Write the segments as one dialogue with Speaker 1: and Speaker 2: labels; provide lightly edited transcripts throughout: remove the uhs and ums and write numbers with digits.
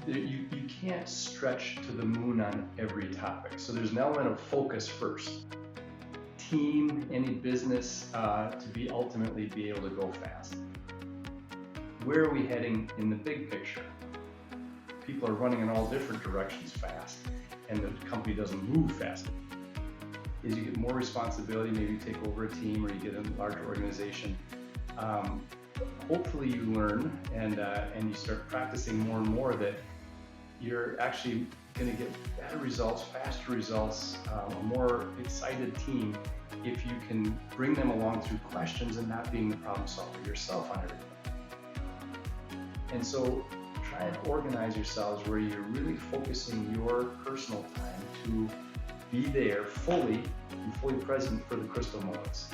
Speaker 1: you can't stretch to the moon on every topic. So there's an element of focus first. Team, any business, to be ultimately be able to go fast. Where are we heading in the big picture? People are running in all different directions fast, and the company doesn't move fast. As you get more responsibility, maybe you take over a team or you get a larger organization. Hopefully you learn and you start practicing more and more that you're actually going to get better results, faster results, a more excited team if you can bring them along through questions and not being the problem solver yourself on everything. And so try and organize yourselves where you're really focusing your personal time to be there fully and fully present for the crystal moments.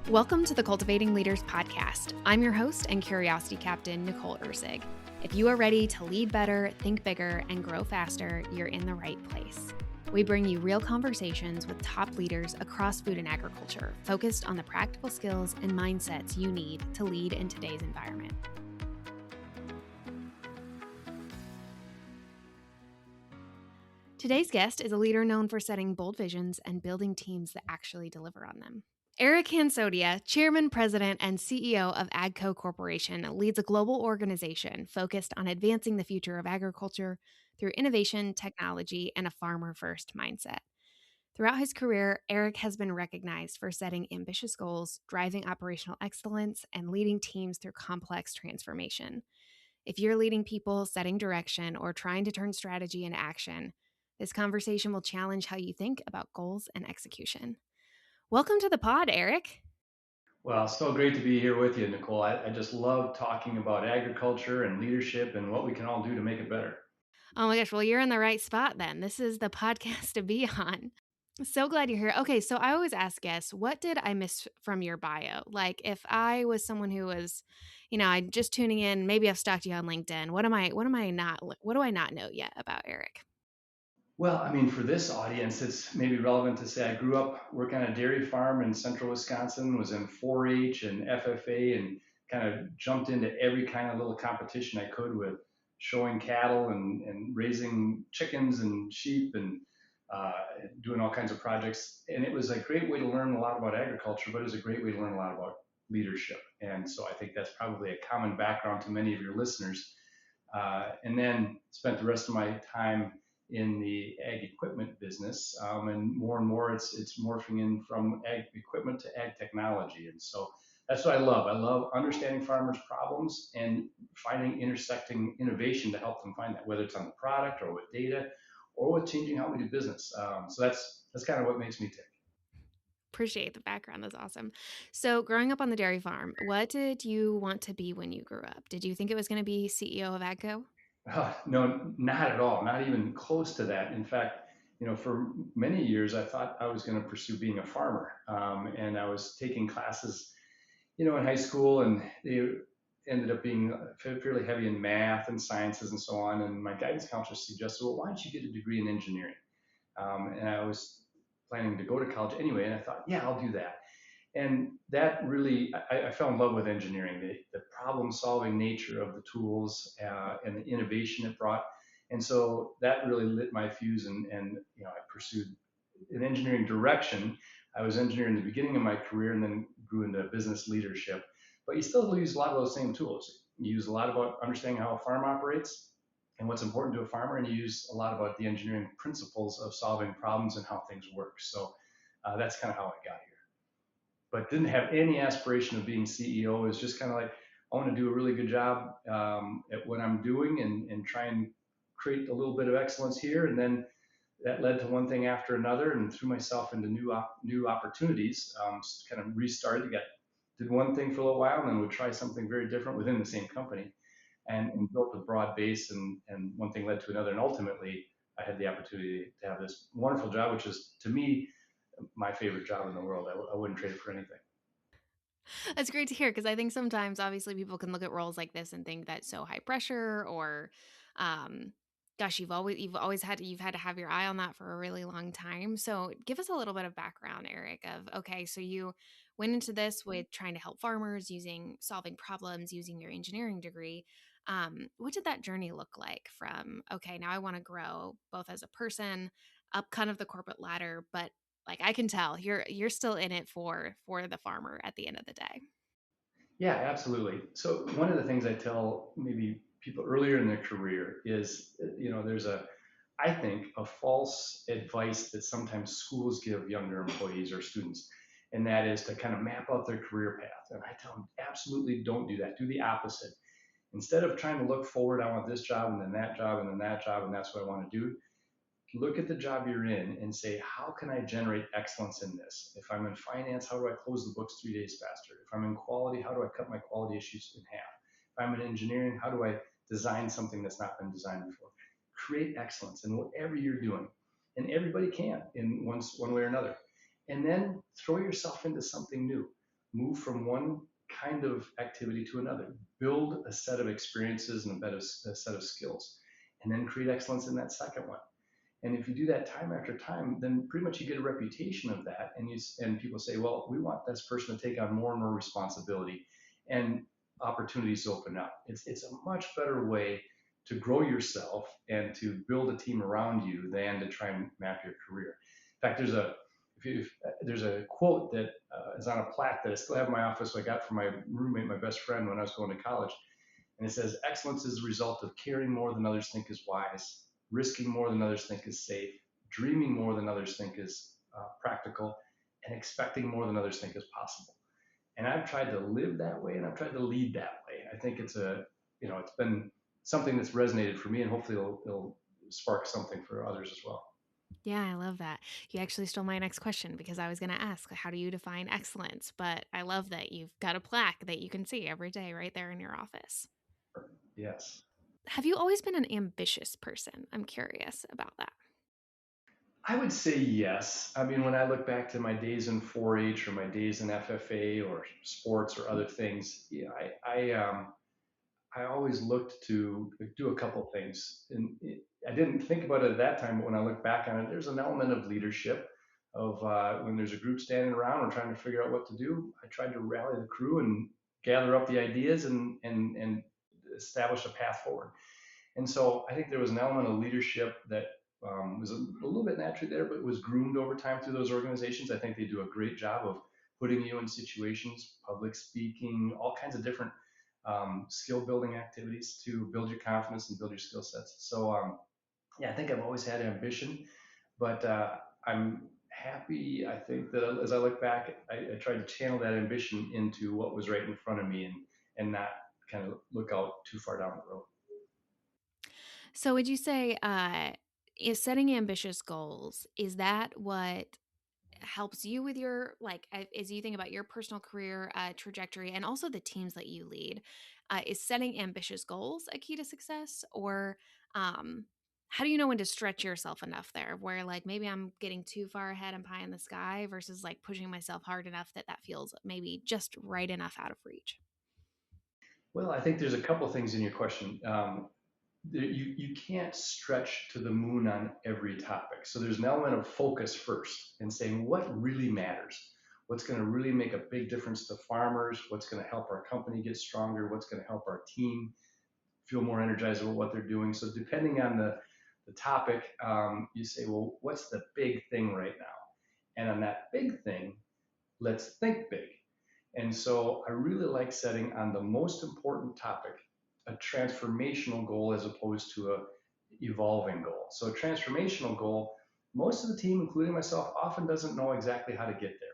Speaker 2: Welcome to the Cultivating Leaders Podcast. I'm your host and curiosity captain, Nicole Ursig. If you are ready to lead better, think bigger, and grow faster, you're in the right place. We bring you real conversations with top leaders across food and agriculture, focused on the practical skills and mindsets you need to lead in today's environment. Today's guest is a leader known for setting bold visions and building teams that actually deliver on them. Eric Hansotia, Chairman, President, and CEO of AGCO Corporation, leads a global organization focused on advancing the future of agriculture through innovation, technology, and a farmer-first mindset. Throughout his career, Eric has been recognized for setting ambitious goals, driving operational excellence, and leading teams through complex transformation. If you're leading people, setting direction, or trying to turn strategy into action, this conversation will challenge how you think about goals and execution. Welcome to the pod, Eric.
Speaker 1: Well, so great to be here with you, Nicole. I just love talking about agriculture and leadership and what we can all do to make it better.
Speaker 2: Oh my gosh, well, you're in the right spot then. This is the podcast to be on. So glad you're here. Okay, so I always ask guests, what did I miss from your bio? Like if I was someone who was, I'm just tuning in, maybe I've stalked you on LinkedIn. What do I not know yet about Eric?
Speaker 1: Well, I mean, for this audience, it's maybe relevant to say I grew up working on a dairy farm in central Wisconsin, was in 4-H and FFA, and kind of jumped into every kind of little competition I could with showing cattle and raising chickens and sheep and doing all kinds of projects. And it was a great way to learn a lot about agriculture, but it was a great way to learn a lot about leadership. And so I think that's probably a common background to many of your listeners. And then spent the rest of my time in the ag equipment business, and more it's morphing in from ag equipment to ag technology. And so that's what I love. I love understanding farmers' problems and finding intersecting innovation to help them find that, whether it's on the product or with data or with changing how we do business. So that's kind of what makes me tick.
Speaker 2: Appreciate the background. That's awesome. So, growing up on the dairy farm, what did you want to be when you grew up? Did you think it was going to be CEO of AGCO?
Speaker 1: No, not at all. Not even close to that. In fact, for many years, I thought I was going to pursue being a farmer. And I was taking classes, in high school, and they ended up being fairly heavy in math and sciences and so on. And my guidance counselor suggested, well, why don't you get a degree in engineering? And I was planning to go to college anyway. And I thought, yeah, I'll do that. And that really, I fell in love with engineering, the problem solving nature of the tools and the innovation it brought. And so that really lit my fuse, and I pursued an engineering direction. I was engineering in the beginning of my career and then grew into business leadership. But you still use a lot of those same tools. You use a lot about understanding how a farm operates and what's important to a farmer, and you use a lot about the engineering principles of solving problems and how things work. So that's kind of how I got here. But didn't have any aspiration of being CEO. It was just kind of like, I want to do a really good job at what I'm doing and try and create a little bit of excellence here. And then that led to one thing after another, and threw myself into new opportunities. Kind of restarted, did one thing for a little while, and then would try something very different within the same company, and built a broad base. And one thing led to another, and ultimately I had the opportunity to have this wonderful job, which is, to me, my favorite job in the world. I wouldn't trade it for anything.
Speaker 2: That's great to hear, because I think sometimes, obviously, people can look at roles like this and think that's so high pressure or, um, Gosh, you've had to have your eye on that for a really long time. So give us a little bit of background, Eric, of okay, so you went into this with trying to help farmers using solving problems using your engineering degree. What did that journey look like from okay, now I want to grow both as a person, up kind of the corporate ladder, but like I can tell you're still in it for the farmer at the end of the day.
Speaker 1: Yeah, absolutely. So one of the things I tell maybe people earlier in their career is, there's I think, a false advice that sometimes schools give younger employees or students, and that is to kind of map out their career path. And I tell them, absolutely don't do that. Do the opposite. Instead of trying to look forward, I want this job and then that job and then that job, and that's what I want to do. Look at the job you're in and say, how can I generate excellence in this? If I'm in finance, how do I close the books 3 days faster? If I'm in quality, how do I cut my quality issues in half? If I'm in engineering, how do I design something that's not been designed before? Create excellence in whatever you're doing. And everybody can in one way or another. And then throw yourself into something new. Move from one kind of activity to another. Build a set of experiences and a set of skills. And then create excellence in that second one. And if you do that time after time, then pretty much you get a reputation of that, and people say, well, we want this person to take on more and more responsibility, and opportunities open up. It's a much better way to grow yourself and to build a team around you than to try and map your career. In fact, there's a quote that is on a plaque that I still have in my office. I got from my roommate, my best friend, when I was going to college. And it says, excellence is the result of caring more than others think is wise, risking more than others think is safe, dreaming more than others think is practical, and expecting more than others think is possible. And I've tried to live that way, and I've tried to lead that way. I think it's been something that's resonated for me, and hopefully it'll spark something for others as well.
Speaker 2: Yeah, I love that. You actually stole my next question because I was going to ask, how do you define excellence? But I love that you've got a plaque that you can see every day right there in your office.
Speaker 1: Yes.
Speaker 2: Have you always been an ambitious person? I'm curious about that.
Speaker 1: I would say yes. I mean, when I look back to my days in 4-H or my days in FFA or sports or other things, I always looked to do a couple things. And I didn't think about it at that time, but when I look back on it, there's an element of leadership of when there's a group standing around or trying to figure out what to do. I tried to rally the crew and gather up the ideas and establish a path forward. And so I think there was an element of leadership that was a little bit naturally there, but was groomed over time through those organizations. I think they do a great job of putting you in situations, public speaking, all kinds of different skill building activities to build your confidence and build your skill sets. So yeah, I think I've always had ambition, but I'm happy. I think that as I look back, I tried to channel that ambition into what was right in front of me and not kind of look out too far down the road.
Speaker 2: So, would you say, is setting ambitious goals, is that what helps you with your, like, as you think about your personal career trajectory and also the teams that you lead? Is setting ambitious goals a key to success? Or um, how do you know when to stretch yourself enough there where, like, maybe I'm getting too far ahead and pie in the sky versus like pushing myself hard enough that that feels maybe just right enough out of reach?
Speaker 1: Well, I think there's a couple things in your question. You can't stretch to the moon on every topic. So there's an element of focus first and saying what really matters, what's going to really make a big difference to farmers, what's going to help our company get stronger, what's going to help our team feel more energized about what they're doing. So depending on the topic, you say, well, what's the big thing right now? And on that big thing, let's think big. And so I really like setting on the most important topic a transformational goal as opposed to a evolving goal. So a transformational goal, most of the team, including myself, often doesn't know exactly how to get there.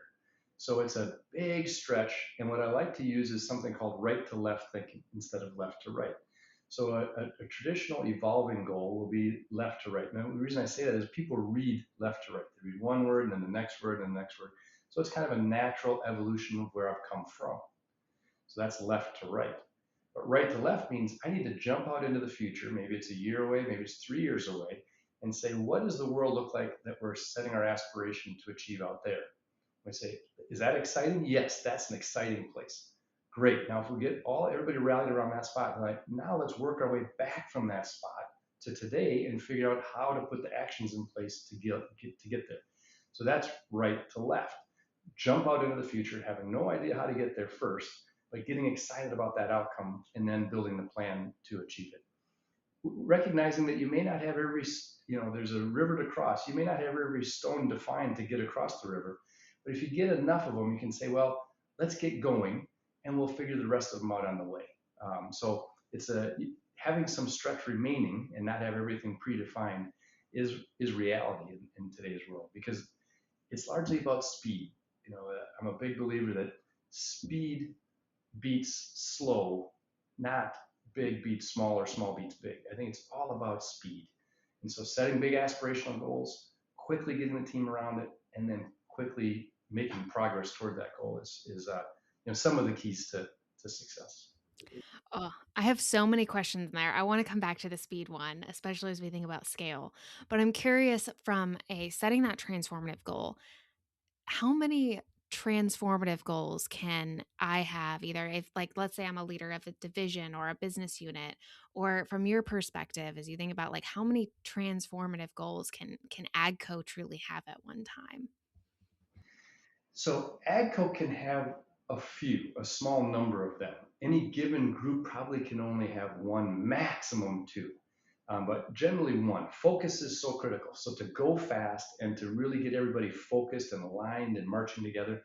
Speaker 1: So it's a big stretch. And what I like to use is something called right to left thinking instead of left to right. So a traditional evolving goal will be left to right. Now, the reason I say that is people read left to right. They read one word and then the next word and the next word. So it's kind of a natural evolution of where I've come from. So that's left to right. But right to left means I need to jump out into the future. Maybe it's a year away, maybe it's 3 years away, and say, what does the world look like that we're setting our aspiration to achieve out there? We say, is that exciting? Yes, that's an exciting place. Great. Now, if we get everybody rallied around that spot, like now let's work our way back from that spot to today and figure out how to put the actions in place to get there. So that's right to left. Jump out into the future, having no idea how to get there first, but getting excited about that outcome and then building the plan to achieve it. Recognizing that you may not have every, there's a river to cross. You may not have every stone to find to get across the river. But if you get enough of them, you can say, well, let's get going and we'll figure the rest of them out on the way. So it's having some stretch remaining and not have everything predefined is reality in today's world, because it's largely about speed. I'm a big believer that speed beats slow, not big beats small or small beats big. I think it's all about speed. And so setting big aspirational goals, quickly getting the team around it, and then quickly making progress toward that goal is some of the keys to success.
Speaker 2: Oh, I have so many questions in there. I want to come back to the speed one, especially as we think about scale. But I'm curious, from a setting that transformative goal, how many transformative goals can I have, either if, like, let's say I'm a leader of a division or a business unit, or from your perspective, as you think about, like, how many transformative goals can AGCO truly have at one time?
Speaker 1: So AGCO can have a small number of them. Any given group probably can only have one, maximum two, but generally one. Focus is so critical. So to go fast and to really get everybody focused and aligned and marching together,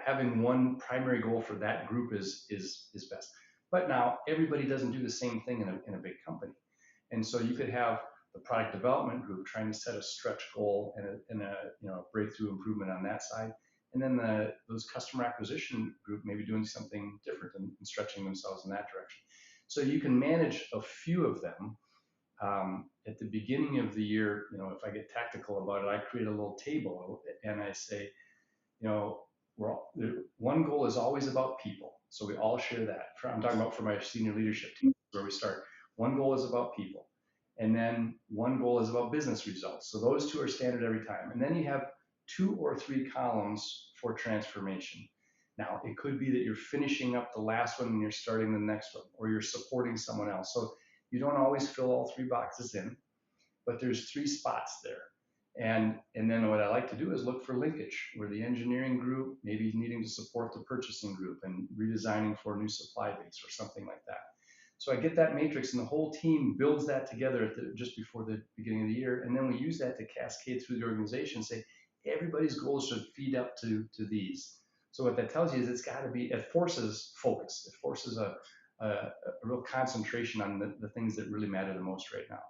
Speaker 1: having one primary goal for that group is best. But now everybody doesn't do the same thing in a big company, and so you could have the product development group trying to set a stretch goal and a breakthrough improvement on that side, and then those customer acquisition group maybe doing something different and stretching themselves in that direction. So you can manage a few of them. At the beginning of the year, if I get tactical about it, I create a little table and I say, you know, one goal is always about people. So we all share that. I'm talking about for my senior leadership team, where we start. One goal is about people. And then one goal is about business results. So those two are standard every time. And then you have 2 or 3 columns for transformation. Now, it could be that you're finishing up the last one and you're starting the next one, or you're supporting someone else. So you don't always fill all 3 boxes in, but there's 3 spots there. And then what I like to do is look for linkage, where the engineering group maybe is needing to support the purchasing group and redesigning for a new supply base or something like that. So I get that matrix and the whole team builds that together just before the beginning of the year. And then we use that to cascade through the organization, say everybody's goals should feed up to these. So what that tells you is it forces focus. It forces a real concentration on the things that really matter the most right now.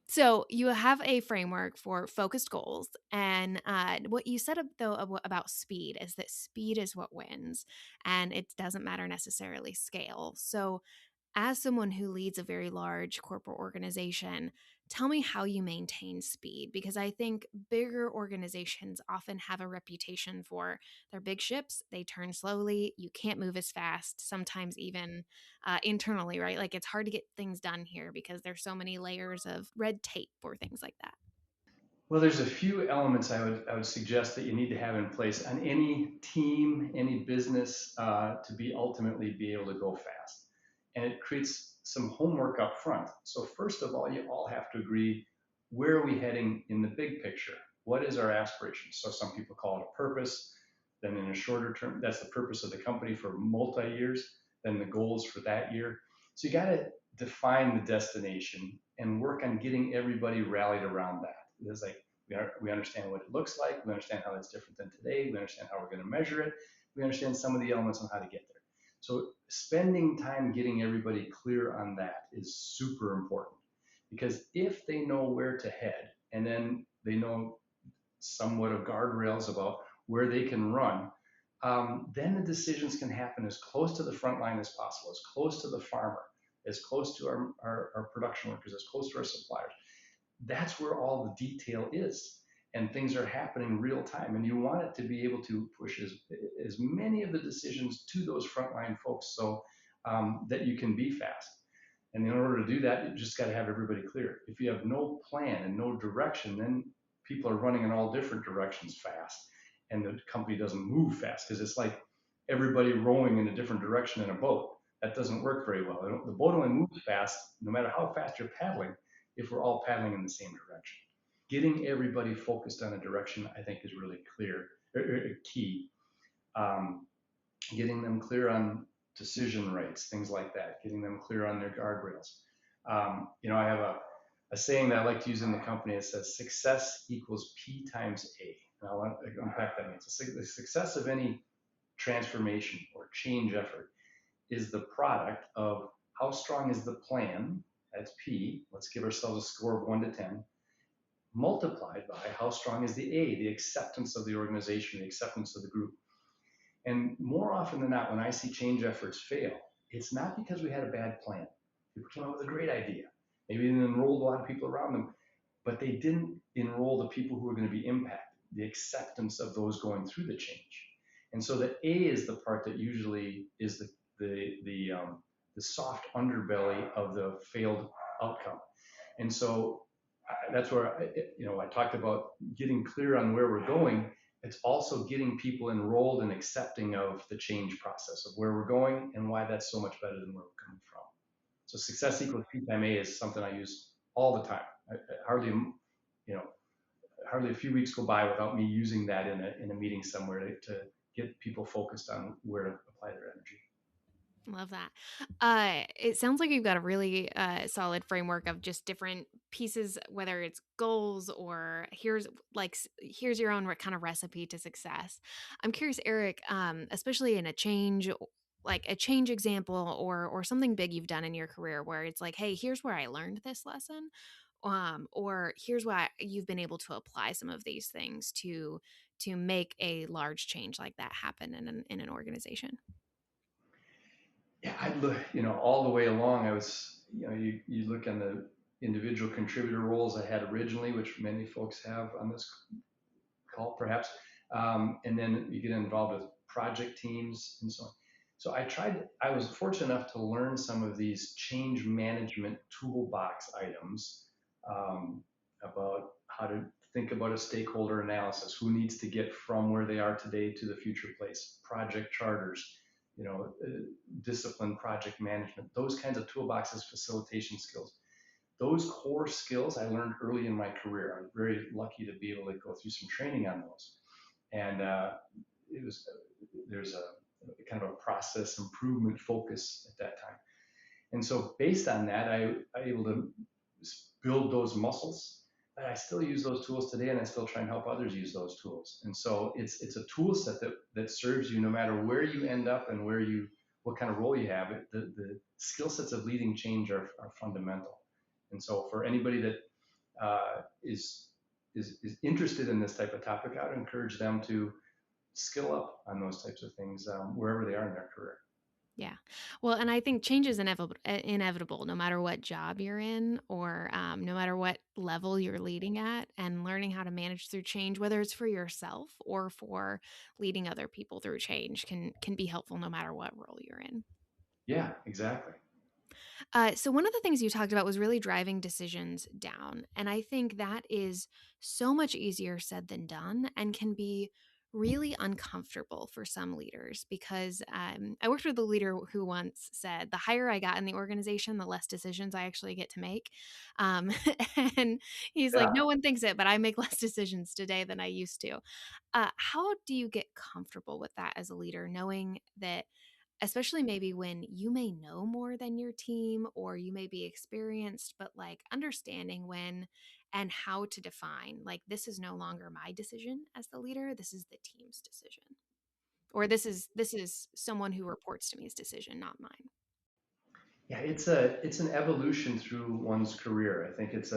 Speaker 2: So you have a framework for focused goals, and what you said though about speed is that speed is what wins, and it doesn't matter necessarily scale. So, as someone who leads a very large corporate organization, tell me how you maintain speed, because I think bigger organizations often have a reputation for their big ships. They turn slowly. You can't move as fast, sometimes even internally, right? Like, it's hard to get things done here because there's so many layers of red tape or things like that.
Speaker 1: Well, there's a few elements I would suggest that you need to have in place on any team, any business, to ultimately be able to go fast. And it creates some homework up front. So first of all, you all have to agree, where are we heading in the big picture? What is our aspiration? So some people call it a purpose. Then in a shorter term, that's the purpose of the company for multi-years. Then the goals for that year. So you got to define the destination and work on getting everybody rallied around that. It's like we understand what it looks like. We understand how it's different than today. We understand how we're going to measure it. We understand some of the elements on how to get there. So spending time getting everybody clear on that is super important, because if they know where to head and then they know somewhat of guardrails about where they can run, then the decisions can happen as close to the front line as possible, as close to the farmer, as close to our production workers, as close to our suppliers. That's where all the detail is, and things are happening real time, and you want it to be able to push as many of the decisions to those frontline folks, so that you can be fast. And in order to do that, you just got to have everybody clear. If you have no plan and no direction, then people are running in all different directions fast, and the company doesn't move fast, because it's like everybody rowing in a different direction in a boat. that doesn't work very well. The boat only moves fast, no matter how fast you're paddling, if we're all paddling in the same direction. Getting everybody focused on a direction, I think, is really clear, key. Um, Getting them clear on decision rights, things like that, getting them clear on their guardrails. I have a saying that I like to use in the company. It says success equals P times A. And I'll unpack that means. The success of any transformation or change effort is the product of how strong is the plan, that's P, let's give ourselves a score of 1 to 10, multiplied by how strong is the A, the acceptance of the organization, the acceptance of the group. And more often than not, when I see change efforts fail, it's not because we had a bad plan. People came up with a great idea. Maybe they enrolled a lot of people around them, but they didn't enroll the people who are going to be impacted, the acceptance of those going through the change. And so the A is the part that usually is the soft underbelly of the failed outcome. And so that's where I talked about getting clear on where we're going. It's also getting people enrolled and accepting of the change process of where we're going and why that's so much better than where we're coming from. So success equals P time A is something I use all the time. Hardly, hardly a few weeks go by without me using that in a meeting somewhere to get people focused on where to apply their energy.
Speaker 2: Love that. It sounds like you've got a really solid framework of just different pieces, whether it's goals or here's your own kind of recipe to success. I'm curious, Eric, especially in a change, like a change example or something big you've done in your career where it's like, hey, here's where I learned this lesson, or here's why you've been able to apply some of these things to make a large change like that happen in an organization.
Speaker 1: Yeah, I look, all the way along, I was, you look on the individual contributor roles I had originally, which many folks have on this call, perhaps, and then you get involved with project teams and so on. So I was fortunate enough to learn some of these change management toolbox items about how to think about a stakeholder analysis, who needs to get from where they are today to the future place, project charters, discipline, project management, those kinds of toolboxes, facilitation skills. Those core skills I learned early in my career. I was very lucky to be able to go through some training on those. And there's a kind of a process improvement focus at that time. And so based on that, I able to build those muscles. But I still use those tools today, and I still try and help others use those tools. And so it's a tool set that serves you no matter where you end up and what kind of role you have. The skill sets of leading change are fundamental. And so for anybody that is interested in this type of topic, I would encourage them to skill up on those types of things wherever they are in their career.
Speaker 2: Yeah. Well, and I think change is inevitable no matter what job you're in or no matter what level you're leading at, and learning how to manage through change, whether it's for yourself or for leading other people through change can be helpful no matter what role you're in.
Speaker 1: Yeah, exactly.
Speaker 2: So one of the things you talked about was really driving decisions down. And I think that is so much easier said than done and can be really uncomfortable for some leaders because I worked with a leader who once said, the higher I got in the organization, the less decisions I actually get to make. Um, and he's like,
Speaker 1: Yeah.
Speaker 2: no one thinks it, but I make less decisions today than I used to. How do you get comfortable with that as a leader, knowing that especially maybe when you may know more than your team or you may be experienced, but like understanding when and how to define, like, this is no longer my decision as the leader, this is the team's decision, or this is someone who reports to me's decision, not mine.
Speaker 1: Yeah, it's an evolution through one's career. I think it's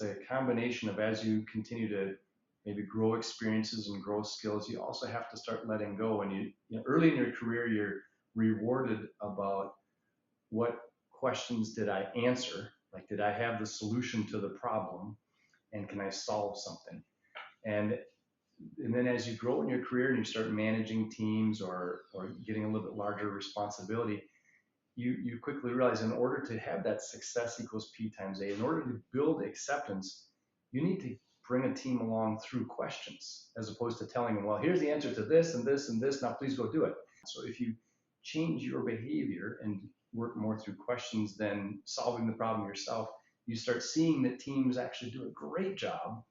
Speaker 1: a combination of, as you continue to maybe grow experiences and grow skills, you also have to start letting go. And early in your career, you're rewarded about what questions did I answer? Like, did I have the solution to the problem, and can I solve something? And and then as you grow in your career and you start managing teams or getting a little bit larger responsibility, you quickly realize in order to have that success equals P times A, in order to build acceptance, you need to bring a team along through questions as opposed to telling them, well, here's the answer to this and this and this. Now please go do it. So if you change your behavior and work more through questions than solving the problem yourself, you start seeing that teams actually do a great job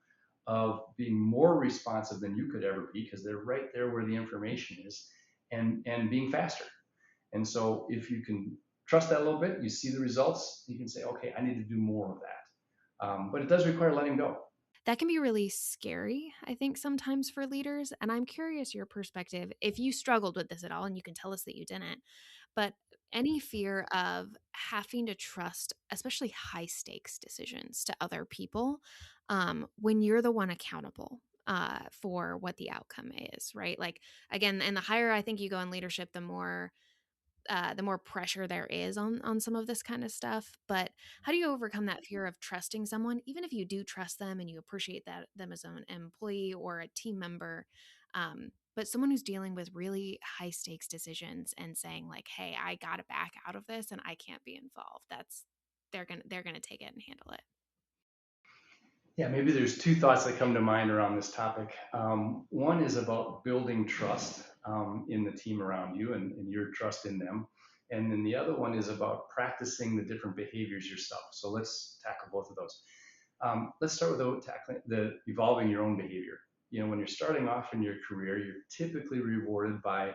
Speaker 1: of being more responsive than you could ever be because they're right there where the information is, and being faster. And so if you can trust that a little bit, you see the results, you can say, okay, I need to do more of that. But it does require letting go.
Speaker 2: That can be really scary, I think, sometimes for leaders. And I'm curious your perspective if you struggled with this at all, and you can tell us that you didn't, but any fear of having to trust, especially high stakes decisions to other people when you're the one accountable for what the outcome is, right? Like, again, and the higher I think you go in leadership, the more pressure there is on some of this kind of stuff. But how do you overcome that fear of trusting someone, even if you do trust them and you appreciate that them as an employee or a team member, but someone who's dealing with really high stakes decisions and saying like, "Hey, I got to back out of this and I can't be involved." That's they're gonna take it and handle it.
Speaker 1: Yeah, maybe there's two thoughts that come to mind around this topic. One is about building trust in the team around you and your trust in them. And then the other one is about practicing the different behaviors yourself. So let's tackle both of those. Let's start with tackling the evolving your own behavior. You know, when you're starting off in your career, you're typically rewarded by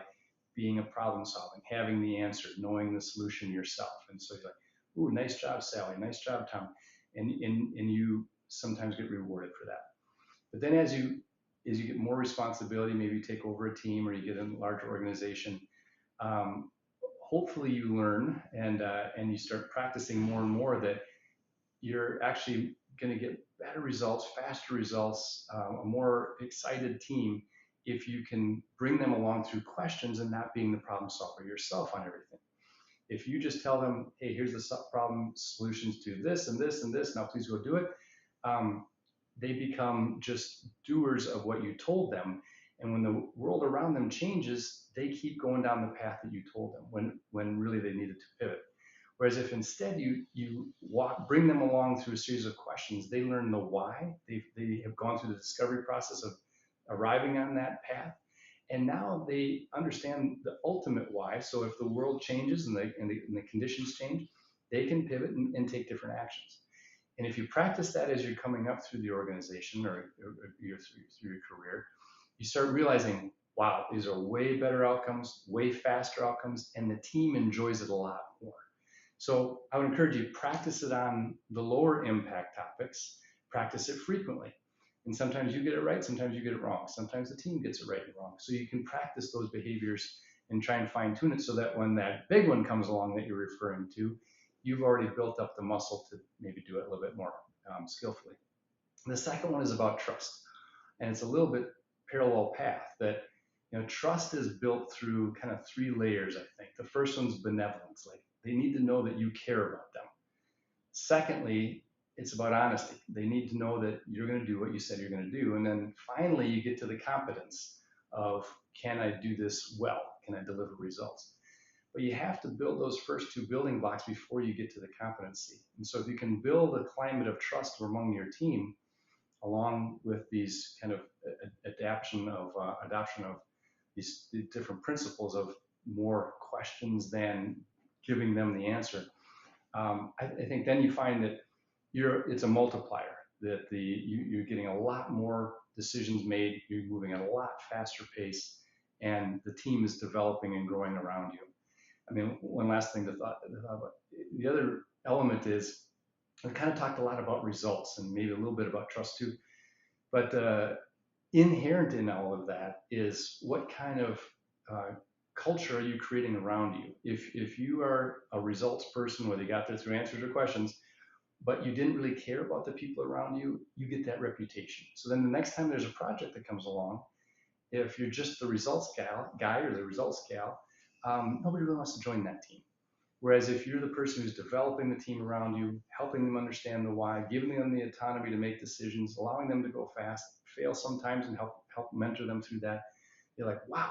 Speaker 1: being a problem solving, having the answer, knowing the solution yourself. And so you're like, ooh, nice job, Sally, nice job, Tom. And you sometimes get rewarded for that. But then as you get more responsibility, maybe you take over a team or you get in a larger organization, um, hopefully you learn and you start practicing more and more that you're actually going to get better results, faster results, a more excited team if you can bring them along through questions and not being the problem solver yourself on everything. If you just tell them, hey, here's the problem solutions to this and this and this, now please go do it, um, they become just doers of what you told them. And when the world around them changes, they keep going down the path that you told them when really they needed to pivot. Whereas if instead bring them along through a series of questions, they learn the why. They have gone through the discovery process of arriving on that path. And now they understand the ultimate why. So if the world changes and the conditions change, they can pivot and take different actions. And if you practice that as you're coming up through the organization or through your career, you start realizing, wow, these are way better outcomes, way faster outcomes, and the team enjoys it a lot more. So I would encourage you, practice it on the lower impact topics, practice it frequently. And sometimes you get it right, sometimes you get it wrong. Sometimes the team gets it right and wrong. So you can practice those behaviors and try and fine tune it so that when that big one comes along that you're referring to, you've already built up the muscle to maybe do it a little bit more skillfully. And the second one is about trust. And it's a little bit parallel path that, trust is built through kind of three layers, I think. The first one's benevolence. Like, they need to know that you care about them. Secondly, it's about honesty. They need to know that you're going to do what you said you're going to do. And then finally, you get to the competence of, can I do this well? Can I deliver results? But you have to build those first two building blocks before you get to the competency. And so if you can build a climate of trust among your team, along with these kind of adoption of these different principles of more questions than giving them the answer, I think then you find that it's a multiplier, that you're getting a lot more decisions made, you're moving at a lot faster pace, and the team is developing and growing around you. I mean, one last thing to thought about. The other element is, I kind of talked a lot about results and maybe a little bit about trust too, but inherent in all of that is what kind of culture are you creating around you? If you are a results person, whether you got there through answers or questions, but you didn't really care about the people around you, you get that reputation. So then the next time there's a project that comes along, if you're just the results guy or the results gal, nobody really wants to join that team. Whereas if you're the person who's developing the team around you, helping them understand the why, giving them the autonomy to make decisions, allowing them to go fast, fail sometimes, and help mentor them through that, you're like, wow,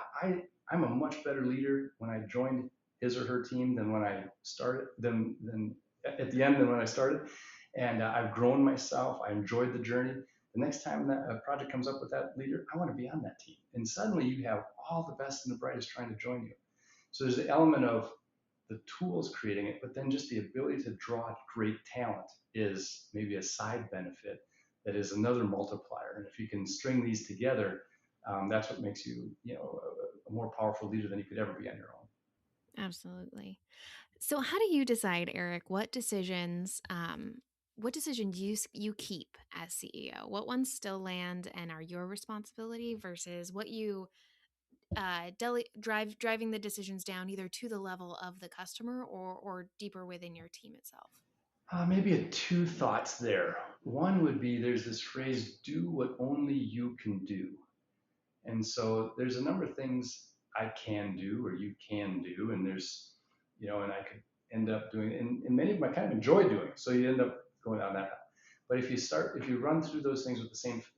Speaker 1: I'm a much better leader when I joined his or her team than when I started, than at the end than when I started. And I've grown myself. I enjoyed the journey. The next time that a project comes up with that leader, I want to be on that team. And suddenly you have all the best and the brightest trying to join you. So there's the element of the tools creating it, but then just the ability to draw great talent is maybe a side benefit that is another multiplier. And if you can string these together, that's what makes you, a more powerful leader than you could ever be on your own.
Speaker 2: Absolutely. So, how do you decide, Eric, what decisions you keep as CEO? What ones still land and are your responsibility versus what you driving the decisions down either to the level of the customer or deeper within your team itself?
Speaker 1: Maybe two thoughts there. One would be there's this phrase, do what only you can do. And so there's a number of things I can do or you can do. And and I could end up doing, and many of them I kind of enjoy doing. So you end up going down that path. But if you run through those things with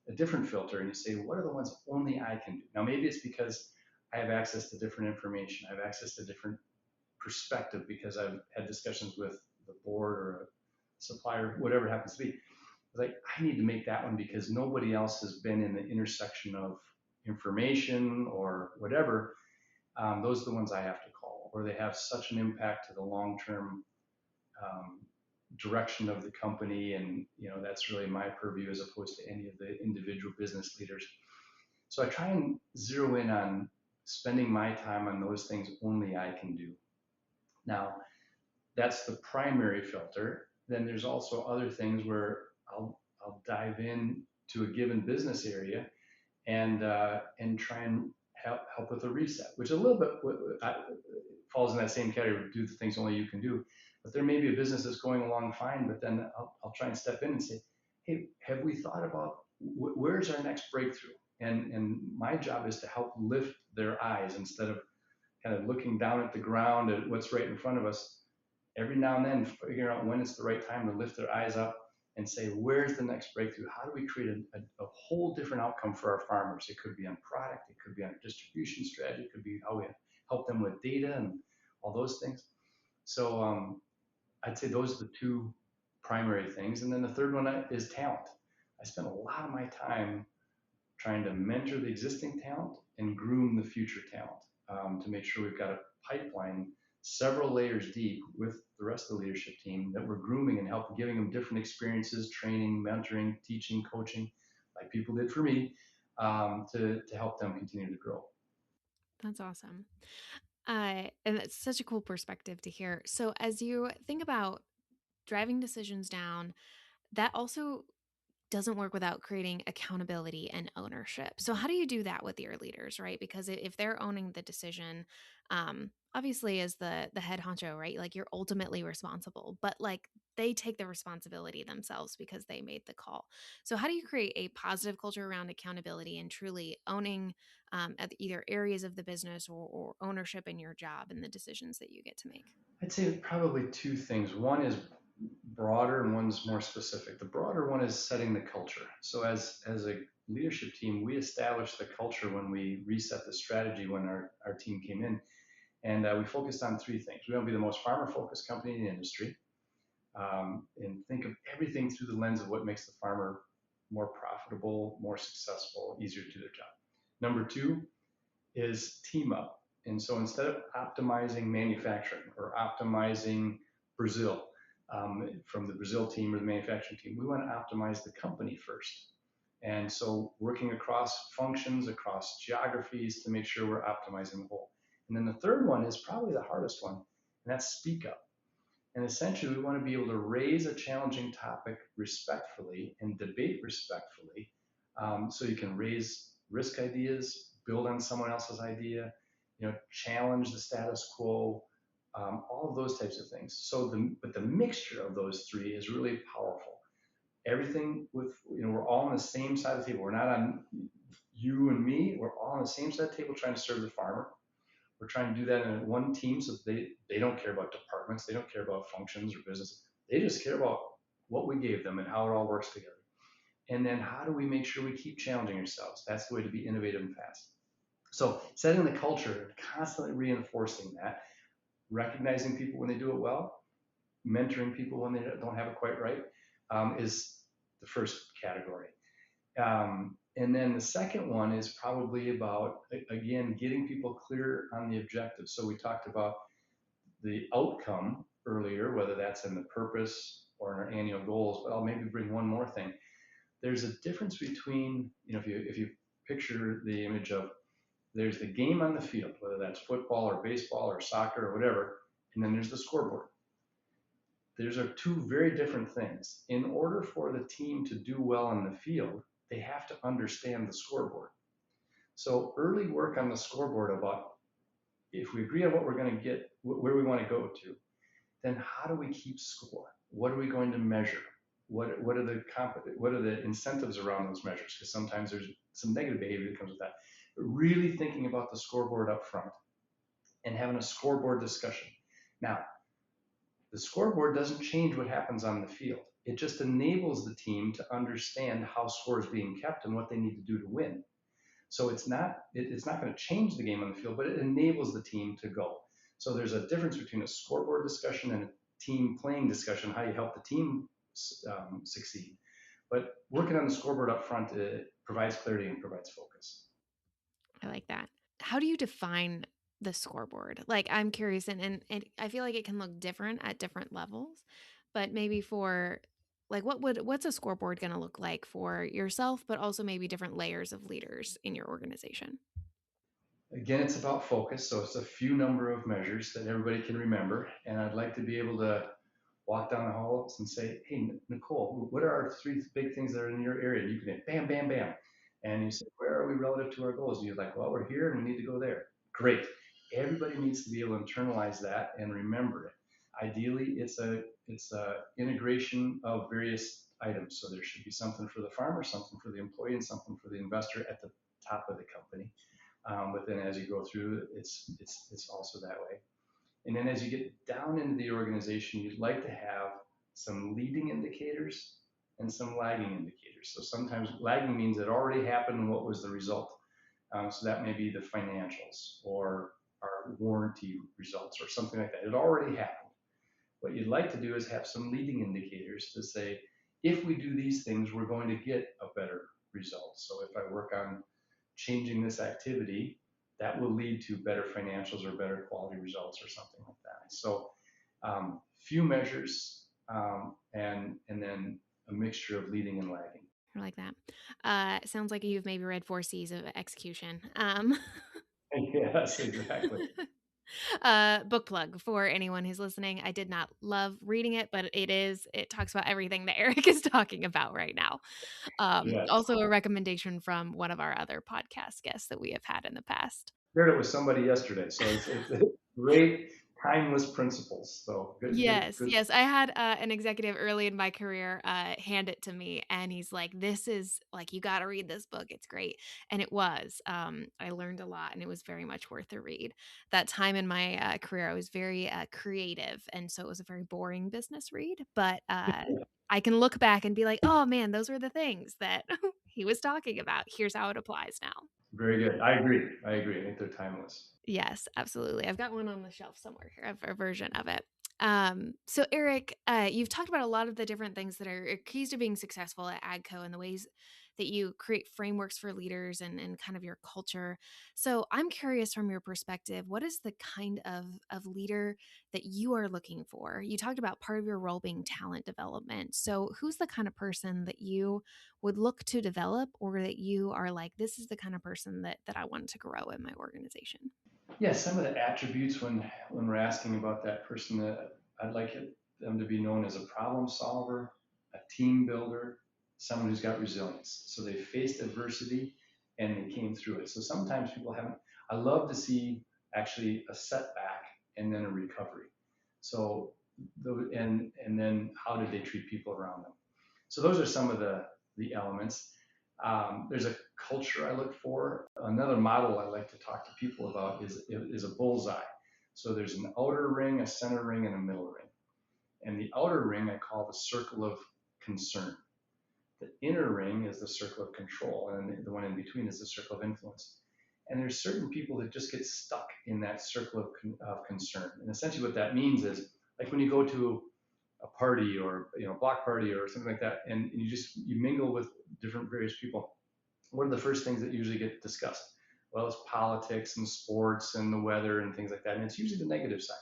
Speaker 1: a different filter and you say, what are the ones only I can do? Now, maybe it's because I have access to different information. I have access to different perspective because I've had discussions with the board or a supplier, whatever it happens to be. Like, I need to make that one because nobody else has been in the intersection of information or whatever. Those are the ones I have to call, or they have such an impact to the long-term um, direction of the company, and that's really my purview as opposed to any of the individual business leaders. So I try and zero in on spending my time on those things only I can do. Now, that's the primary filter. Then there's also other things where I'll dive in to a given business area and try and help with a reset, which a little bit falls in that same category. Do the things only you can do. But there may be a business that's going along fine, but then I'll try and step in and say, hey, have we thought about where's our next breakthrough? And my job is to help lift their eyes instead of kind of looking down at the ground at what's right in front of us. Every now and then figure out when it's the right time to lift their eyes up and say, where's the next breakthrough? How do we create a whole different outcome for our farmers? It could be on product, it could be on distribution strategy, it could be how we help them with data and all those things. So I'd say those are the two primary things. And then the third one is talent. I spend a lot of my time trying to mentor the existing talent and groom the future talent to make sure we've got a pipeline several layers deep with the rest of the leadership team that we're grooming and help giving them different experiences, training, mentoring, teaching, coaching, like people did for me, to help them continue to grow.
Speaker 2: That's awesome. And it's such a cool perspective to hear. So, as you think about driving decisions down, that also doesn't work without creating accountability and ownership. So, how do you do that with your leaders, right? Because if they're owning the decision, obviously, as the head honcho, right? Like you're ultimately responsible, but like they take the responsibility themselves because they made the call. So, how do you create a positive culture around accountability and truly owning at either areas of the business or ownership in your job and the decisions that you get to make?
Speaker 1: I'd say probably two things. One is broader and one's more specific. The broader one is setting the culture. So as a leadership team, we established the culture when we reset the strategy when our team came in. And we focused on three things. We want to be the most farmer-focused company in the industry, and think of everything through the lens of what makes the farmer more profitable, more successful, easier to do their job. Number two is team up. And so instead of optimizing manufacturing or optimizing Brazil from the Brazil team or the manufacturing team, we want to optimize the company first. And so working across functions, across geographies to make sure we're optimizing the whole. And then the third one is probably the hardest one, and that's speak up. And essentially, we want to be able to raise a challenging topic respectfully and debate respectfully, so you can raise risk ideas, build on someone else's idea, challenge the status quo, all of those types of things. But the mixture of those three is really powerful. Everything we're all on the same side of the table. We're not on you and me. We're all on the same side of the table trying to serve the farmer. We're trying to do that in one team, so they don't care about departments, they don't care about functions or business. They just care about what we gave them and how it all works together. And then how do we make sure we keep challenging ourselves? That's the way to be innovative and fast. So setting the culture, constantly reinforcing that, recognizing people when they do it well, mentoring people when they don't have it quite right, is the first category. And then the second one is probably about, again, getting people clear on the objective. So we talked about the outcome earlier, whether that's in the purpose or in our annual goals, but I'll maybe bring one more thing. There's a difference between, if you picture the image of, there's the game on the field, whether that's football or baseball or soccer or whatever, and then there's the scoreboard. Those are two very different things. In order for the team to do well on the field, they have to understand the scoreboard. So early work on the scoreboard about, if we agree on what we're going to get, where we want to go to, then how do we keep score? What are we going to measure? What are the incentives around those measures? Because sometimes there's some negative behavior that comes with that. But really thinking about the scoreboard up front and having a scoreboard discussion. Now, the scoreboard doesn't change what happens on the field. It just enables the team to understand how score is being kept and what they need to do to win. So it's not going to change the game on the field, but it enables the team to go. So there's a difference between a scoreboard discussion and a team playing discussion, how you help the team succeed. But working on the scoreboard up front, it provides clarity and provides focus.
Speaker 2: I like that. How do you define the scoreboard? Like, I'm curious, and I feel like it can look different at different levels, but maybe for like, what's a scoreboard going to look like for yourself, but also maybe different layers of leaders in your organization?
Speaker 1: Again, it's about focus. So it's a few number of measures that everybody can remember. And I'd like to be able to walk down the halls and say, hey, Nicole, what are our three big things that are in your area? And you can hit bam, bam, bam. And you say, where are we relative to our goals? And you're like, well, we're here and we need to go there. Great. Everybody needs to be able to internalize that and remember it. Ideally, it's a integration of various items. So there should be something for the farmer, something for the employee, and something for the investor at the top of the company. But then as you go through, it's also that way. And then as you get down into the organization, you'd like to have some leading indicators and some lagging indicators. So sometimes lagging means it already happened and what was the result. So that may be the financials or our warranty results or something like that. It already happened. What you'd like to do is have some leading indicators to say, if we do these things, we're going to get a better result. So if I work on changing this activity, that will lead to better financials or better quality results or something like that. So few measures and then a mixture of leading and lagging.
Speaker 2: I like that. Sounds like you've maybe read 4 C's of execution.
Speaker 1: Yes, exactly.
Speaker 2: Book plug for anyone who's listening. I did not love reading it, but it talks about everything that Eric is talking about right now.
Speaker 1: Yes.
Speaker 2: Also a recommendation from one of our other podcast guests that we have had in the past.
Speaker 1: Shared it with somebody yesterday. So it's great, timeless principles. So good, good,
Speaker 2: Yes,
Speaker 1: good.
Speaker 2: yes. I had an executive early in my career hand it to me, and he's like, "This is like you got to read this book. It's great." And it was. I learned a lot, and it was very much worth the read. That time in my career, I was very creative, and so it was a very boring business read. But I can look back and be like, "Oh man, those were the things that he was talking about. Here's how it applies now."
Speaker 1: Very good. I agree. I think they're timeless.
Speaker 2: Yes, absolutely. I've got one on the shelf somewhere here, a version of it. So Eric, you've talked about a lot of the different things that are keys to being successful at AGCO and the ways that you create frameworks for leaders and kind of your culture. So I'm curious from your perspective, what is the kind of leader that you are looking for? You talked about part of your role being talent development. So who's the kind of person that you would look to develop or that you are like, this is the kind of person that I want to grow in my organization?
Speaker 1: Yeah, some of the attributes when we're asking about that person, I'd like them to be known as a problem solver, a team builder, someone who's got resilience. So they faced adversity and they came through it. So sometimes people haven't. I love to see actually a setback and then a recovery. So and then how did they treat people around them? So those are some of the elements. There's a culture I look for. Another model I like to talk to people about is a bullseye. So there's an outer ring, a center ring, and a middle ring. And the outer ring I call the circle of concern. The inner ring is the circle of control, and the one in between is the circle of influence. And there's certain people that just get stuck in that circle of concern. And essentially what that means is, like when you go to a party or block party or something like that, and you mingle with different various people, what are the first things that usually get discussed? Well, it's politics and sports and the weather and things like that. And it's usually the negative side.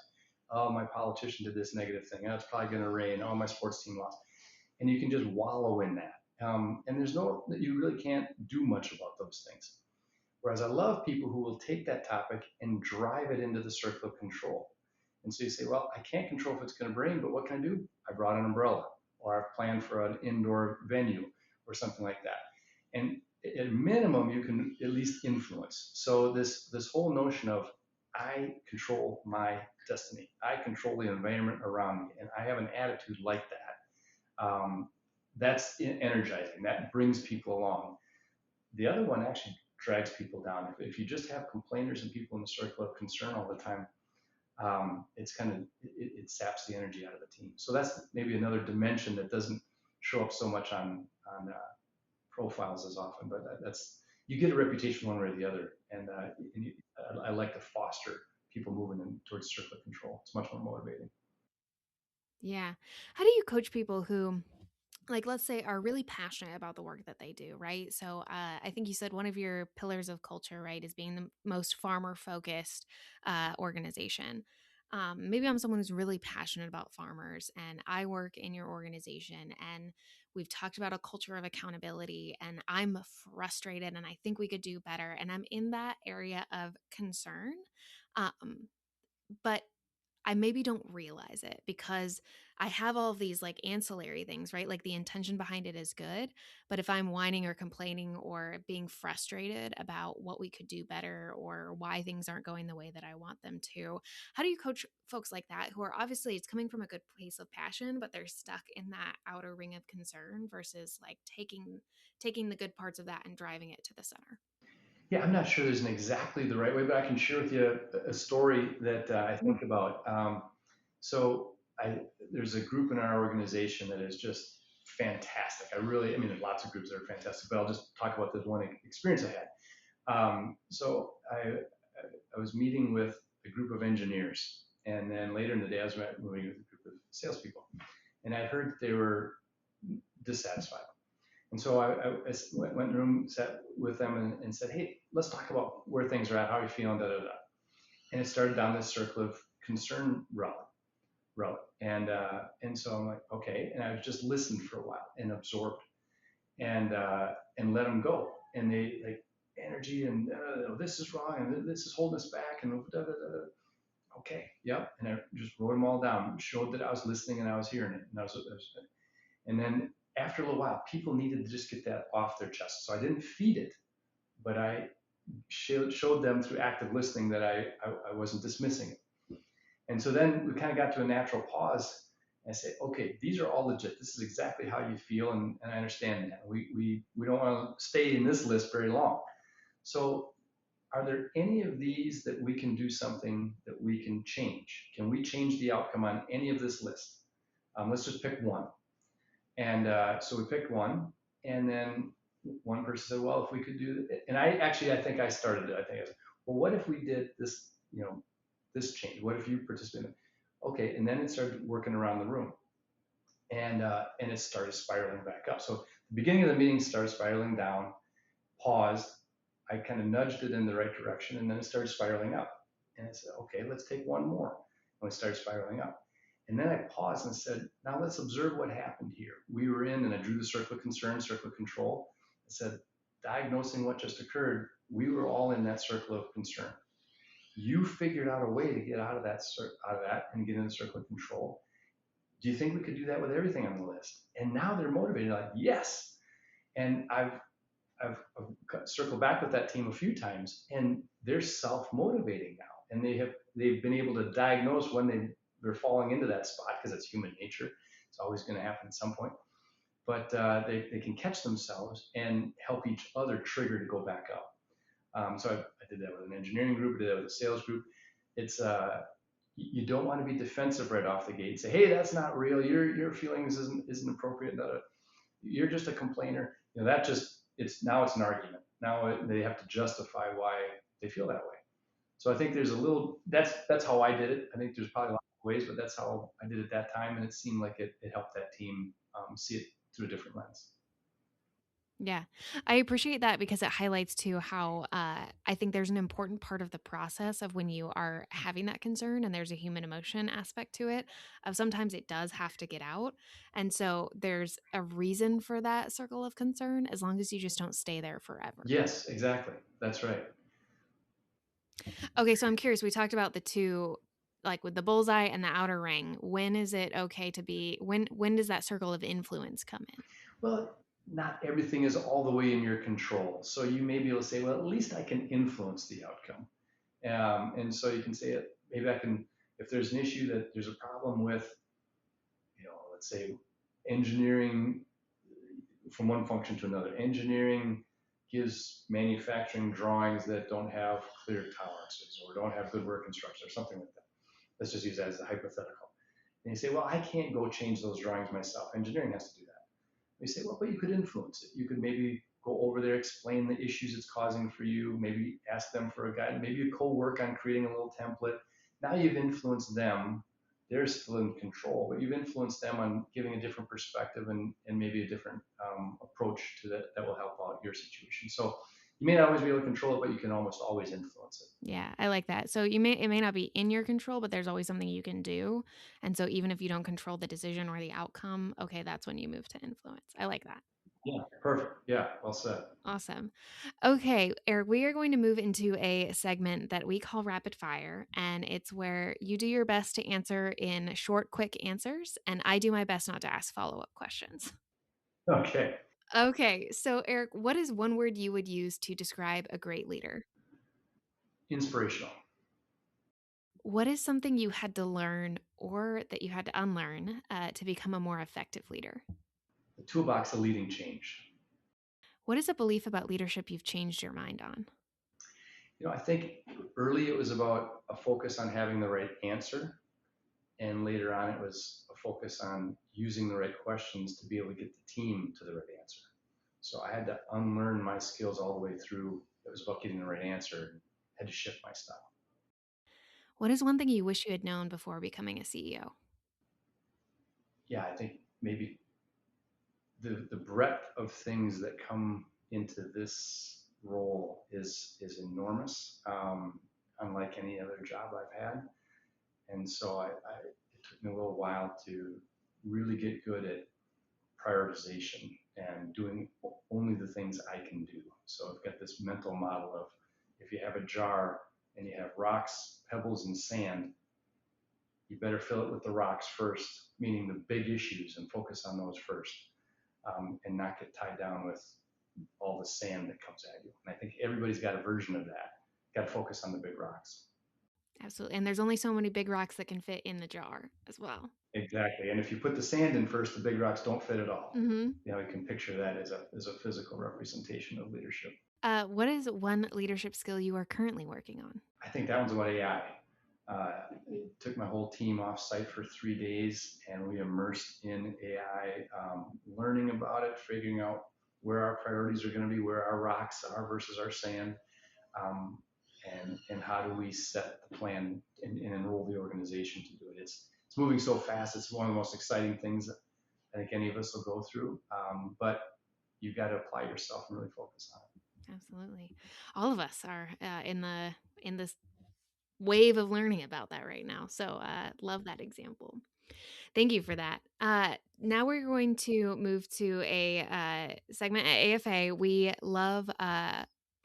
Speaker 1: Oh, my politician did this negative thing. Oh, it's probably going to rain. Oh, my sports team lost. And you can just wallow in that. And there's no, you really can't do much about those things. Whereas I love people who will take that topic and drive it into the circle of control. And so you say, well, I can't control if it's going to rain, but what can I do? I brought an umbrella, or I've planned for an indoor venue or something like that. And at minimum, you can at least influence. So this whole notion of I control my destiny, I control the environment around me, and I have an attitude like that. That's energizing. That brings people along. The other one actually drags people down. If you just have complainers and people in the circle of concern all the time, it's kind of it saps the energy out of the team. So that's maybe another dimension that doesn't show up so much on profiles as often. But that's you get a reputation one way or the other, and I like to foster people moving in towards circle of control. It's much more motivating.
Speaker 2: Yeah. How do you coach people who, like, let's say, are really passionate about the work that they do, right? So I think you said one of your pillars of culture, right, is being the most farmer focused organization. Maybe I'm someone who's really passionate about farmers and I work in your organization and we've talked about a culture of accountability and I'm frustrated and I think we could do better. And I'm in that area of concern. But I maybe don't realize it because I have all of these like ancillary things, right? Like the intention behind it is good. But if I'm whining or complaining or being frustrated about what we could do better or why things aren't going the way that I want them to, how do you coach folks like that who are obviously it's coming from a good place of passion, but they're stuck in that outer ring of concern versus like taking the good parts of that and driving it to the center?
Speaker 1: Yeah, I'm not sure there's an exactly the right way, but I can share with you a story that I think about. So I, there's a group in our organization that is just fantastic. I mean, there's lots of groups that are fantastic, but I'll just talk about this one experience I had. So I was meeting with a group of engineers, and then later in the day, I was meeting with a group of salespeople, and I heard that they were dissatisfied. And so I went in the room, sat with them, and said, "Hey, let's talk about where things are at. How are you feeling?" Da da da. And it started down this circle of concern route. And so I'm like, okay. And I just listened for a while and absorbed and let them go. And they like energy and this is wrong and this is holding us back and da da da. Okay, yep. And I just wrote them all down, showed that I was listening and I was hearing it, and then after a little while, people needed to just get that off their chest. So I didn't feed it, but I showed them through active listening that I wasn't dismissing it. And so then we kind of got to a natural pause and say, okay, these are all legit. This is exactly how you feel, and I understand that. We don't want to stay in this list very long. So are there any of these that we can do something that we can change? Can we change the outcome on any of this list? Let's just pick one. And so we picked one, and then one person said, "Well, if we could do it," and I think I started it. I think I said, "Well, what if we did this? This change. What if you participated?" Okay, and then it started working around the room, and it started spiraling back up. So the beginning of the meeting started spiraling down. Paused. I kind of nudged it in the right direction, and then it started spiraling up. And I said, "Okay, let's take one more." And it started spiraling up. And then I paused and said, now let's observe what happened here. We were in, and I drew the circle of concern, circle of control. I said, diagnosing what just occurred, we were all in that circle of concern. You figured out a way to get out of that and get in the circle of control. Do you think we could do that with everything on the list? And now they're motivated, like, yes. And I've circled back with that team a few times, and they're self-motivating now, and they've been able to diagnose when they're falling into that spot because it's human nature. It's always going to happen at some point, but they can catch themselves and help each other trigger to go back up. So I did that with an engineering group, I did that with a sales group. It's you don't want to be defensive right off the gate and say, hey, that's not real. Your feelings isn't appropriate. You're just a complainer. That just it's an argument. Now they have to justify why they feel that way. So I think there's a little that's how I did it. I think there's probably a lot of ways, but that's how I did it that time, and it seemed like it helped that team see it through a different lens.
Speaker 2: Yeah, I appreciate that because it highlights too how I think there's an important part of the process of when you are having that concern and there's a human emotion aspect to it. Of sometimes it does have to get out, and so there's a reason for that circle of concern as long as you just don't stay there forever.
Speaker 1: Yes, exactly. That's right.
Speaker 2: Okay, so I'm curious. We talked about the two, like with the bullseye and the outer ring. When is it okay to be? When does that circle of influence come in?
Speaker 1: Well, not everything is all the way in your control. So you may be able to say, well, at least I can influence the outcome. And so you can say, maybe I can, if there's an issue that there's a problem with, let's say engineering from one function to another. Engineering gives manufacturing drawings that don't have clear tolerances or don't have good work instructions or something like that. Let's just use that as a hypothetical. And you say, well, I can't go change those drawings myself. Engineering has to do that. You say, well, but you could influence it. You could maybe go over there, explain the issues it's causing for you, maybe ask them for a guide, maybe you co-work on creating a little template. Now you've influenced them. They're still in control, but you've influenced them on giving a different perspective and maybe a different approach to that will help out your situation. So you may not always be able to control it, but you can almost always influence it.
Speaker 2: Yeah, I like that. So it may not be in your control, but there's always something you can do. And so even if you don't control the decision or the outcome, okay, that's when you move to influence. I like that.
Speaker 1: Yeah, perfect. Yeah, well said.
Speaker 2: Awesome. Okay, Eric, we are going to move into a segment that we call rapid fire, and it's where you do your best to answer in short, quick answers, and I do my best not to ask follow-up questions.
Speaker 1: Okay.
Speaker 2: Okay, so Eric, what is one word you would use to describe a great leader?
Speaker 1: Inspirational.
Speaker 2: What is something you had to learn or that you had to unlearn to become a more effective leader?
Speaker 1: The toolbox of leading change.
Speaker 2: What is a belief about leadership you've changed your mind on?
Speaker 1: I think early it was about a focus on having the right answer. And later on, it was a focus on using the right questions to be able to get the team to the right answer. So I had to unlearn my skills all the way through. It was about getting the right answer and had to shift my style.
Speaker 2: What is one thing you wish you had known before becoming a CEO?
Speaker 1: Yeah, I think maybe the breadth of things that come into this role is enormous, unlike any other job I've had. And so it took me a little while to really get good at prioritization and doing only the things I can do. So I've got this mental model of if you have a jar and you have rocks, pebbles, and sand, you better fill it with the rocks first, meaning the big issues, and focus on those first, and not get tied down with all the sand that comes at you. And I think everybody's got a version of that. Got to focus on the big rocks.
Speaker 2: Absolutely. And there's only so many big rocks that can fit in the jar as well.
Speaker 1: Exactly. And if you put the sand in first, the big rocks don't fit at all.
Speaker 2: Hmm.
Speaker 1: You can picture that as a physical representation of leadership.
Speaker 2: What is one leadership skill you are currently working on?
Speaker 1: I think that one's about AI. Took my whole team off site for 3 days and we immersed in AI, learning about it, figuring out where our priorities are going to be, where our rocks are versus our sand, um, and how do we set the plan and enroll the organization to do it. It's moving so fast. It's one of the most exciting things that I think any of us will go through, but you've got to apply yourself and really focus on it.
Speaker 2: Absolutely. All of us are in this wave of learning about that right now. So love that example. Thank you for that. Now we're going to move to a segment at AFA. We love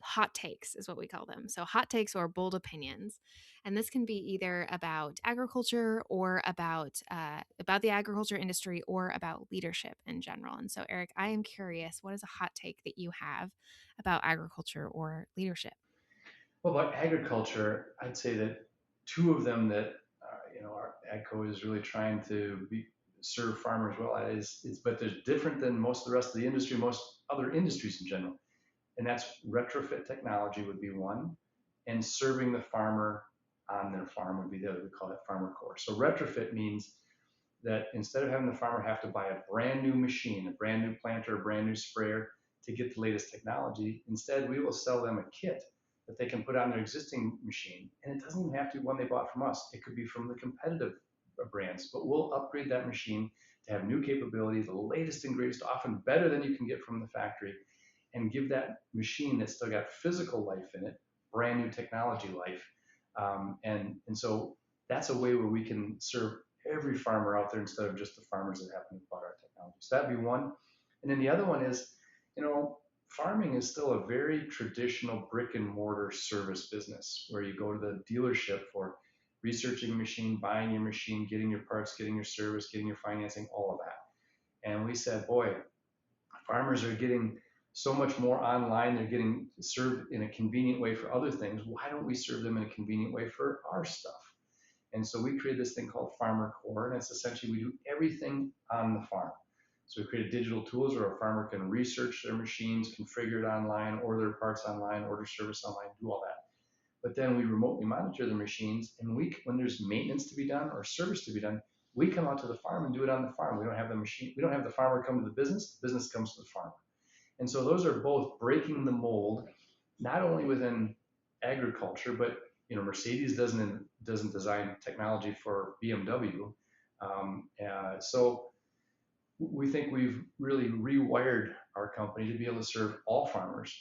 Speaker 2: hot takes, is what we call them. So, hot takes or bold opinions, and this can be either about agriculture or about the agriculture industry or about leadership in general. And so, Eric, I am curious, what is a hot take that you have about agriculture or leadership?
Speaker 1: Well, about agriculture, I'd say that two of them that our AGCO is really trying to serve farmers well at but they're different than most of the rest of the industry, most other industries in general, and that's retrofit technology would be one, and serving the farmer on their farm would be the other. We call that farmer core. So retrofit means that instead of having the farmer have to buy a brand new machine, a brand new planter, a brand new sprayer to get the latest technology, instead we will sell them a kit that they can put on their existing machine. And it doesn't even have to be one they bought from us. It could be from the competitive brands, but we'll upgrade that machine to have new capabilities, the latest and greatest, often better than you can get from the factory. and give that machine that's still got physical life in it, brand new technology life. And so that's a way where we can serve every farmer out there instead of just the farmers that happen to bought our technology. So that'd be one. And then the other one is, farming is still a very traditional brick and mortar service business where you go to the dealership for researching a machine, buying your machine, getting your parts, getting your service, getting your financing, all of that. And we said, boy, farmers are getting so much more online. They're getting served in a convenient way for other things. Why don't we serve them in a convenient way for our stuff? And so we created this thing called Farmer Core, and it's essentially we do everything on the farm. So we created digital tools where a farmer can research their machines, configure it online, order their parts online, order service online, do all that. But then we remotely monitor the machines, and when there's maintenance to be done or service to be done, we come out to the farm and do it on the farm. We don't have the farmer come to the business comes to the farmer. And so those are both breaking the mold, not only within agriculture, but Mercedes doesn't design technology for BMW. So we think we've really rewired our company to be able to serve all farmers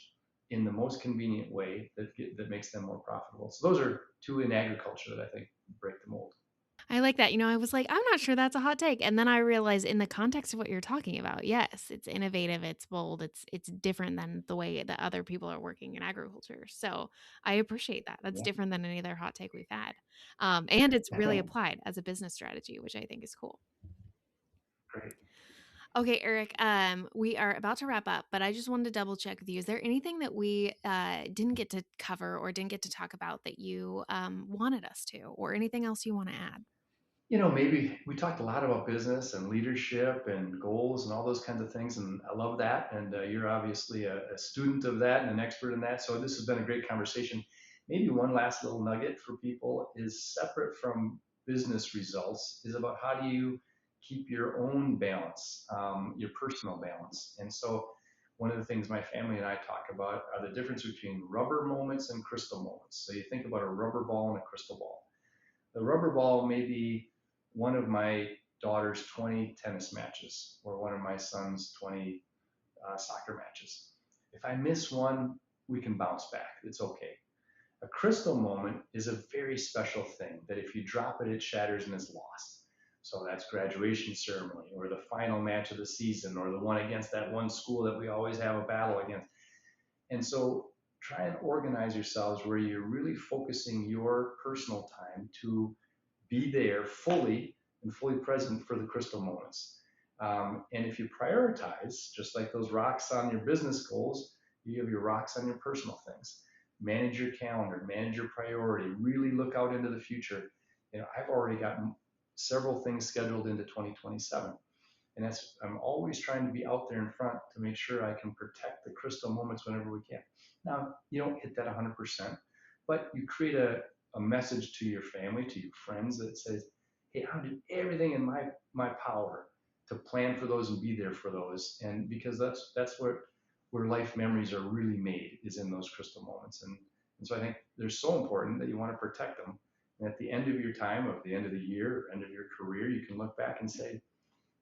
Speaker 1: in the most convenient way that makes them more profitable. So those are two in agriculture that I think break the mold.
Speaker 2: I like that. I was like, I'm not sure that's a hot take. And then I realized in the context of what you're talking about, yes, it's innovative, it's bold, it's different than the way that other people are working in agriculture. So I appreciate that. That's
Speaker 1: Yeah,
Speaker 2: different than any other hot take we've had. And it's really applied as a business strategy, which I think is cool.
Speaker 1: great.
Speaker 2: Okay, Eric, we are about to wrap up, but I just wanted to double check with you. Is there anything that we didn't get to cover or didn't get to talk about that you wanted us to, or anything else you want to add?
Speaker 1: Maybe we talked a lot about business and leadership and goals and all those kinds of things, and I love that. And you're obviously a student of that and an expert in that. So this has been a great conversation. Maybe one last little nugget for people is separate from business results is about how do you keep your own balance, your personal balance. And so one of the things my family and I talk about are the difference between rubber moments and crystal moments. So you think about a rubber ball and a crystal ball. The rubber ball may be one of my daughter's 20 tennis matches or one of my son's 20 soccer matches. If I miss one, we can bounce back. It's okay. A crystal moment is a very special thing that if you drop it, it shatters and is lost. So that's graduation ceremony or the final match of the season or the one against that one school that we always have a battle against. And so try and organize yourselves where you're really focusing your personal time to be there fully present for the crystal moments. And if you prioritize, just like those rocks on your business goals, you have your rocks on your personal things. Manage your calendar, manage your priority, really look out into the future. I've already got several things scheduled into 2027. And I'm always trying to be out there in front to make sure I can protect the crystal moments whenever we can. Now, you don't hit that 100%, but you create a message to your family, to your friends that says, hey, I'm doing everything in my power to plan for those and be there for those. And because that's where life memories are really made is in those crystal moments. And so I think they're so important that you want to protect them. And at the end of your time, or at the end of the year, or end of your career, you can look back and say,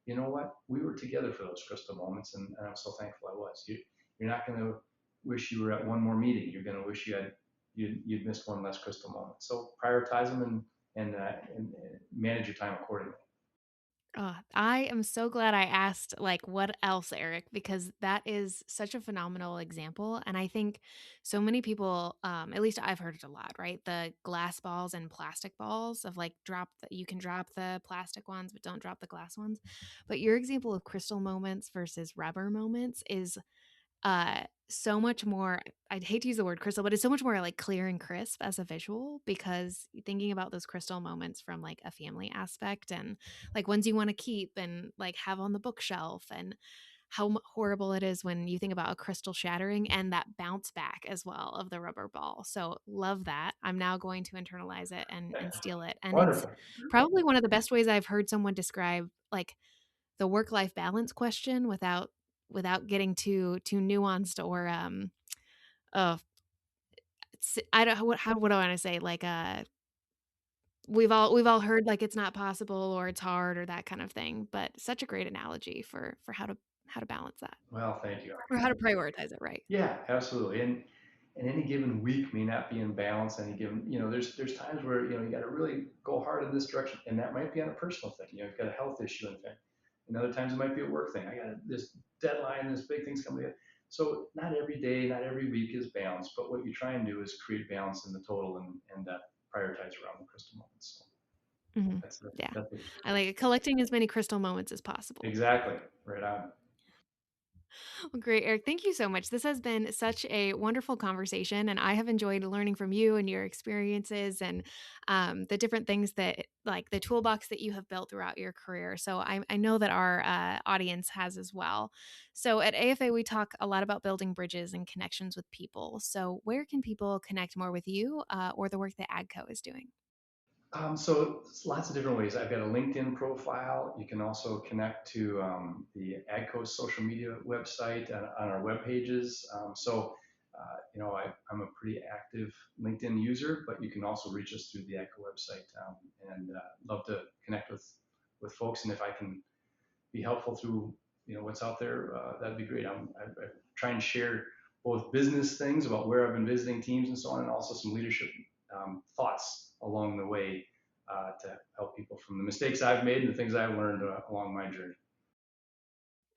Speaker 1: you know what? We were together for those crystal moments, and I'm so thankful I was. You're not going to wish you were at one more meeting. You're going to wish you'd missed one less crystal moment. So prioritize them and manage your time accordingly.
Speaker 2: Oh, I am so glad I asked, like, what else, Eric, because that is such a phenomenal example. And I think so many people, at least I've heard it a lot, right? The glass balls and plastic balls of like you can drop the plastic ones, but don't drop the glass ones. But your example of crystal moments versus rubber moments is so much more. I'd hate to use the word crystal, but it's so much more like clear and crisp as a visual, because thinking about those crystal moments from like a family aspect and like ones you want to keep and like have on the bookshelf, and how horrible it is when you think about a crystal shattering and that bounce back as well of the rubber ball. So love that. I'm now going to internalize it and steal it. And it's
Speaker 1: Wonderful.
Speaker 2: probably one of the best ways I've heard someone describe like the work-life balance question without getting too nuanced or uh I don't what do I want to say, like we've all heard like it's not possible or it's hard or that kind of thing, but such a great analogy for how to how to balance that
Speaker 1: Well, thank you.
Speaker 2: or how to prioritize it right.
Speaker 1: Yeah, absolutely. And any given week may not be in balance. Any given, there's times where, you got to really go hard in this direction. And that might be on a personal thing. You've got a health issue and thing. And other times it might be a work thing. I got this deadline, this big thing's coming in. So not every day, not every week is balanced, but what you try and do is create balance in the total and prioritize around the crystal moments. So
Speaker 2: Hmm.
Speaker 1: that's,
Speaker 2: Yeah.
Speaker 1: that's it.
Speaker 2: I like it. Collecting as many crystal moments as possible.
Speaker 1: Exactly. Right on.
Speaker 2: Well, great, Eric. Thank you so much. This has been such a wonderful conversation, and I have enjoyed learning from you and your experiences and the different things that, like the toolbox that you have built throughout your career. So I know that our audience has as well. So at AFA, we talk a lot about building bridges and connections with people. So where can people connect more with you or the work that AGCO is doing?
Speaker 1: So it's lots of different ways. I've got a LinkedIn profile. You can also connect to the AGCO social media website on our web pages. I'm a pretty active LinkedIn user, but you can also reach us through the AGCO website and love to connect with folks. And if I can be helpful through what's out there, that'd be great. I try and share both business things about where I've been visiting teams and so on, and also some leadership thoughts along the way to help people from the mistakes I've made and the things I've learned along my journey.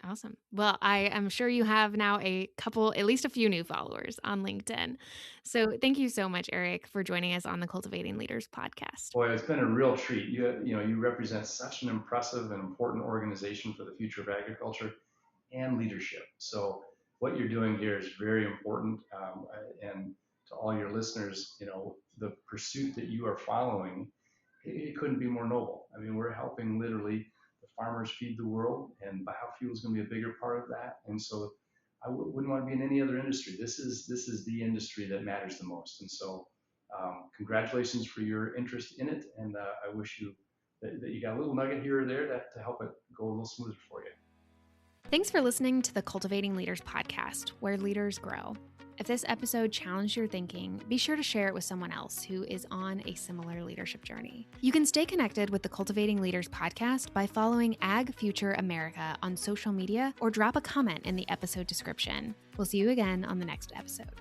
Speaker 2: Awesome. Well, I am sure you have now a couple, at least a few new followers on LinkedIn. So thank you so much, Eric, for joining us on the Cultivating Leaders podcast.
Speaker 1: Boy, it's been a real treat. You represent such an impressive and important organization for the future of agriculture and leadership. So what you're doing here is very important. And to all your listeners, the pursuit that you are following, it couldn't be more noble. I mean, we're helping literally the farmers feed the world, and biofuel is going to be a bigger part of that. And so wouldn't want to be in any other industry. This is the industry that matters the most. And so congratulations for your interest in it. And I wish you that you got a little nugget here or there to help it go a little smoother for you.
Speaker 2: Thanks for listening to the Cultivating Leaders podcast, where leaders grow. If this episode challenged your thinking, be sure to share it with someone else who is on a similar leadership journey. You can stay connected with the Cultivating Leaders podcast by following Ag Future America on social media or drop a comment in the episode description. We'll see you again on the next episode.